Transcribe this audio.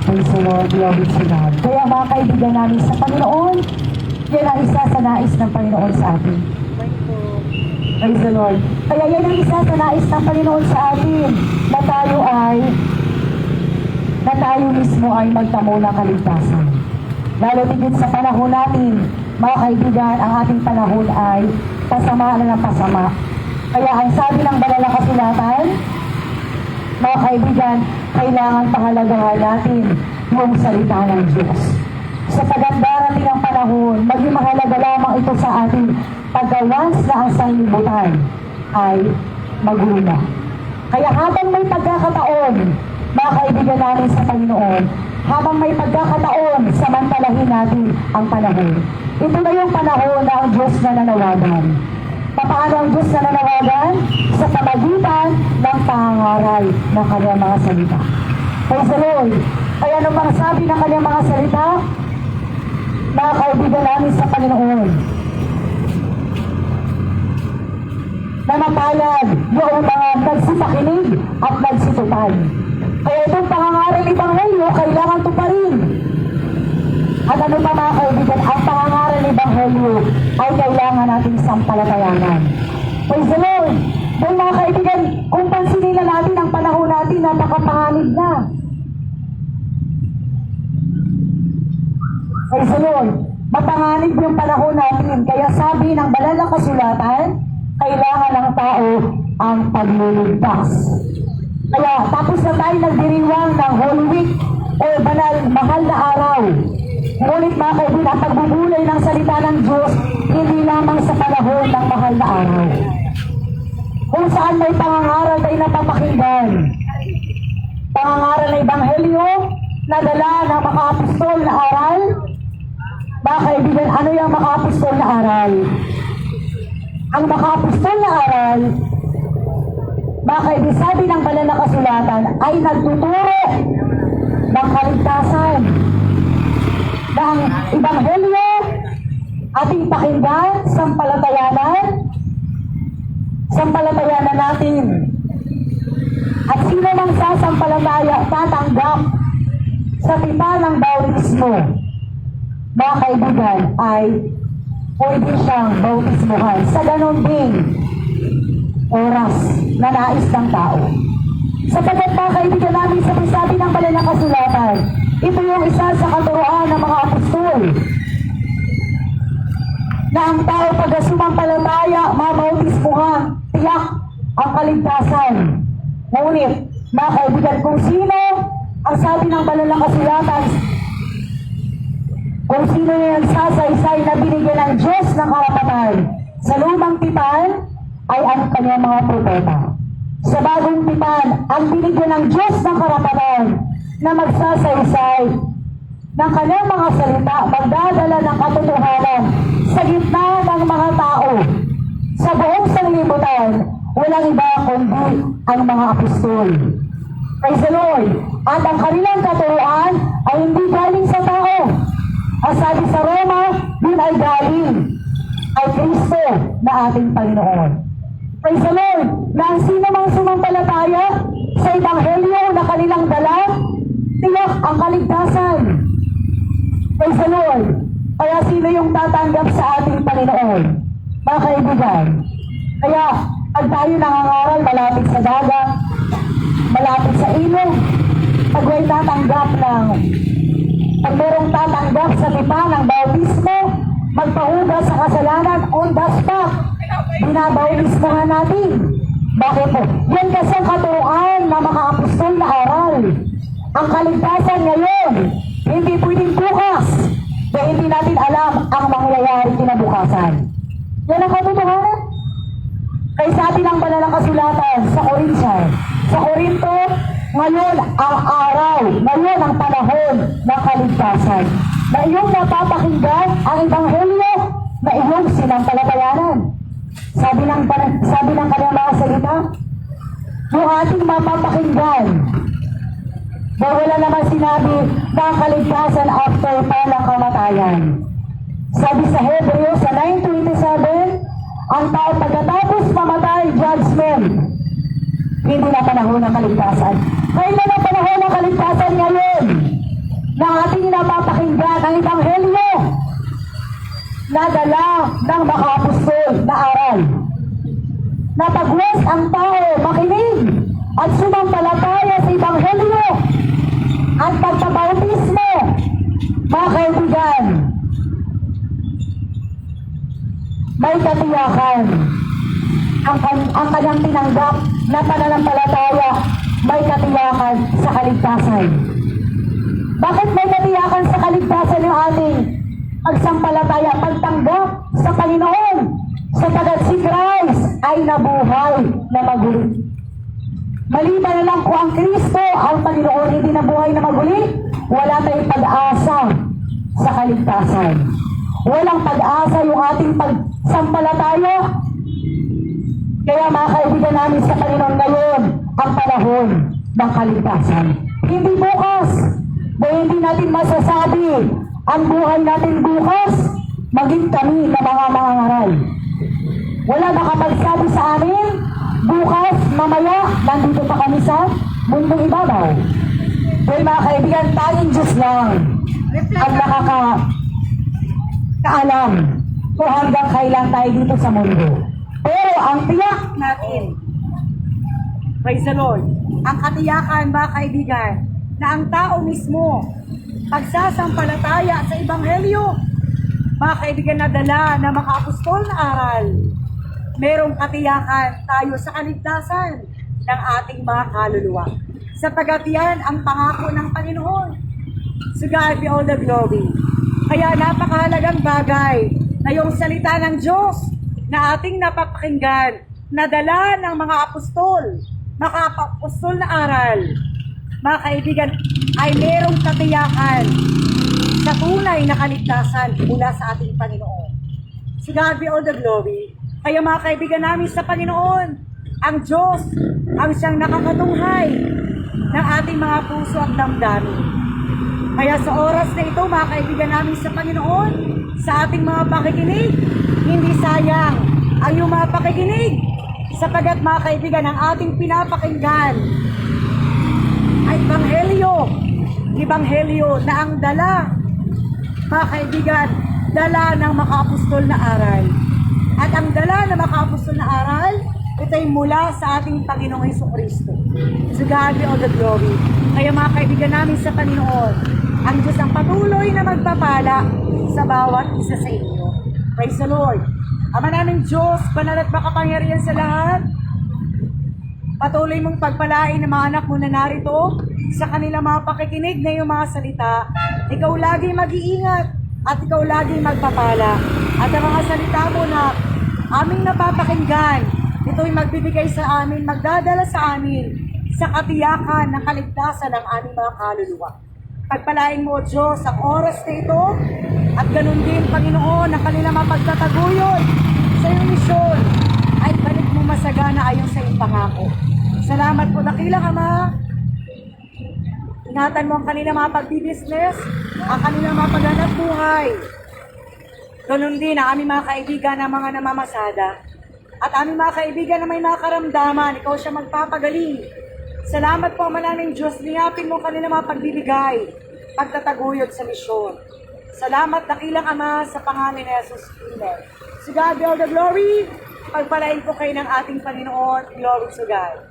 Praise the Lord, glory to God. Kaya mga kaibigan namin sa Panginoon, yan ang isa sa nais ng Panginoon sa atin. Praise the Lord. Kaya yan ang isa sa nais ng Panginoon sa atin, na tayo mismo ay magtamo ng kaligtasan. Lalo tigit sa panahon natin, mga kaibigan, ang ating panahon ay pasama na ng pasama. Kaya ang sabi ng banal na kasulatan, mga kaibigan, kailangan pahalagahan natin yung salita ng Diyos. Sa pagdarating ng panahon, maging mahalaga lamang ito sa ating paggawas na ang sanlibutan ay maguna. Kaya habang may pagkakataon, mga kaibigan namin sa Panginoon, habang may pagkakataon, samantalahin natin ang panahon. Ito na yung panahon na ang Diyos na nanawagan. Paano ang Diyos na nanawagan? Sa pamagitan ng pangangaral ng kanyang mga salita. Praise the Lord. Kaya nung mga sabi ng kanyang mga salita, mga kaibigan namin sa Panginoon, na mapalad yung mga nagsipakinig at nagsitupan. Kaya itong pangangaral ng Ebanghelyo, kailangan tuparin. At ano pa mga kaibigan, ang pangangaral ng Ebanghelyo ay kailangan nating sampalatayanan. Praise the Lord! Dahil mga kaibigan, kung pansinin na natin ang panahon natin, napakapanganib na. Praise the Lord! Mapanganib yung panahon natin. Kaya sabi ng banal na kasulatan, kailangan ng tao ang paglulugtas. Kaya tapos na tayo nagdiriwang ng Holy Week o banal, mahal na araw. Ngunit mga kaibigan, ang pagbubulay ng salita ng Diyos, hindi lamang sa panahon ng mahal na araw. Kung saan may pangangaral tayo napapakinggan. Pangangaral na Ebanghelyo, na dala ng makaapostol na aral. Mga kaibigan, ano yung makaapostol na aral? Ang makaapostol na aral, mga kaibigan, sabi ng banal na kasulatan, ay nagtuturo ng kaligtasan. Ng Ebanghelyo, ating pakinggan, sampalatayanan natin. At sino mang sasampalataya, tatanggap sa tipa ng bautismo, mga kaibigan, ay pwede siyang bautismuhan sa ganon ding oras na nais ng tao. Sapagkat mga kaibigan namin sa sabi ng banal na kasulatan, ito yung isa sa katuroan ng mga apostol na ang tao pag sumampalataya, mabautismuhan, tiyak ang kaligtasan. Ngunit, mga kaibigan, kung sino ang sabi ng banal na kasulatan, kung sino yung nagsasaysay na binigyan ng Diyos ng karapatan sa lumang tipan, ay ang kanyang mga propeta. Sa bagong tipan, ang binigyan ng Diyos ng karapatan na magsasaysay ng kanyang mga salita, magdadala ng katotohanan sa gitna ng mga tao. Sa buong sanlibutan, walang iba kundi ang mga apostol. Praise the Lord! At ang kanilang katuruan ay hindi galing sa tao. Ang sabi sa Roma, yun ay galing kay Kristo na ating Panginoon. Praise the Lord! Na ang sino mang sumampalataya sa Ebanghelyo na kanilang dala, tiyak ang kaligtasan. Praise the Lord! Kaya sino yung tatanggap sa ating Panginoon? Mga kaibigan. Kaya pag tayo nangangaral malapit sa dagat, malapit sa ilog, pag may tatanggap pag merong tatanggap sa tipa ng bautismo, magpahugas sa kasalanan on the spot, binabautismohan natin. Bakit po? Yan kasi ang katuruan na makaapostol na aral. Ang kaligtasan ngayon, hindi pwedeng bukas, dahil hindi natin alam ang mangyayari kinabukasan. Yan ang katotohanan. Kaya sa atin ang banal na kasulatan sa Korinto, ngayon ang araw, ngayon ang panahon ng kaligtasan. Na iyong napapakinggan ang Ebanghelyo na iyong sinampalatayanan. Sabi ng kanyang mga salita, yung ating mapapakinggan, dahil wala naman sinabi na kaligtasan after palang kamatayan. Sabi sa Hebreo sa 9:27, ang tao pagkatapos mamatay, judgment. Hindi na panahon ng kaligtasan. Kailan ang panahon ng kaligtasan ngayon? na dala ng mga apostol na aral. Napagwas ang tao makinig at sumampalataya sa Ebanghelyo at pagpabautismo, mga kaibigan, may katiyakan ang kanyang tinanggap na pananampalataya, may katiyakan sa kaligtasan. Bakit may katiyakan sa kaligtasan yung ating pagsampalataya, pagtanggap sa Panginoon? Sapagkat si Christ ay nabuhay na maguli. Maliban na lang kung ang Kristo, ang Panginoon, hindi nabuhay na maguli, wala tayong pag-asa sa kaligtasan. Walang pag-asa yung ating pagsampalataya. Kaya mga kaibigan namin sa Panginoon ngayon, ang panahon ng kaligtasan. Hindi bukas, dahil hindi natin masasabi ang buhay natin bukas, maging kami na mga mangangaral. Wala nakapagsabi sa amin, bukas, mamaya, nandito pa kami sa mundong ibabaw. Dahil mga kaibigan, tayong Diyos lang ang nakakaalam kung hanggang kailan tayo dito sa mundo. Pero ang tiyak natin, praise the Lord, ang katiyakan mga kaibigan, na ang tao mismo, pagsasampalataya sa Ebanghelyo, mga kaibigan na dala na mga apostol na aral, merong katiyakan tayo sa kaligtasan ng ating mga kaluluwa. Sapagkat yan ang pangako ng Panginoon. To God be all the glory. Kaya napakahalagang bagay na yung salita ng Diyos na ating napapakinggan, na dala ng mga apostol na aral, mga kaibigan, ay merong katiyakan sa tunay na kaligtasan mula sa ating Panginoon. To God be all the glory. Kaya mga kaibigan namin sa Panginoon, ang Diyos ang siyang nakakatunghay ng ating mga puso at damdamin. Kaya sa oras na ito, mga kaibigan namin sa Panginoon, sa ating mga pakikinig, hindi sayang ang iyong mga pakikinig, sapagat mga kaibigan, ang ating pinapakinggan ay Ebanghelyo na ang dala, mga kaibigan, dala ng makaapostol na aral. At ang dala ng makaapostol na aral, ito ay mula sa ating Panginoong Jesucristo. To God be all the glory. Kaya mga kaibigan namin sa Panginoon, ang Diyos ang patuloy na magpapala sa bawat isa sa inyo. Praise the Lord. Ama namin Diyos, banal at makapangyarihan sa lahat, patuloy mong pagpalain ng mga anak mo na narito sa kanilang mga pakikinig na iyong mga salita. Ikaw lagi mag-iingat at ikaw lagi magpapala. At ang mga salita mo na aming napapakinggan, ito'y magbibigay sa amin, magdadala sa amin sa katiyakan ng kaligtasan ng aming mga kaluluwa. Pagpalain mo, Diyos, ang oras na ito at ganun din, Panginoon, ang kanilang mapagtataguyod sa iyong misyon ay balik mo masagana ayon sa iyong pangako. Salamat po, dakilang Ama. Ingatan mo ang kanilang mga pagbibusiness, ang kanilang mga paghanap buhay. Ganun din ang aming mga kaibigan na mga namamasada. At aming mga kaibigan na may mga karamdaman, ikaw siya magpapagaling. Salamat po, Mananging Diyos, lingapin mo kanilang mga pagbibigay, pagtataguyod sa misyon. Salamat, dakilang Ama, sa pangalan ni Jesus. Amen. To God be all the glory. Pagpalain po kayo ng ating Panginoon. Glory to God.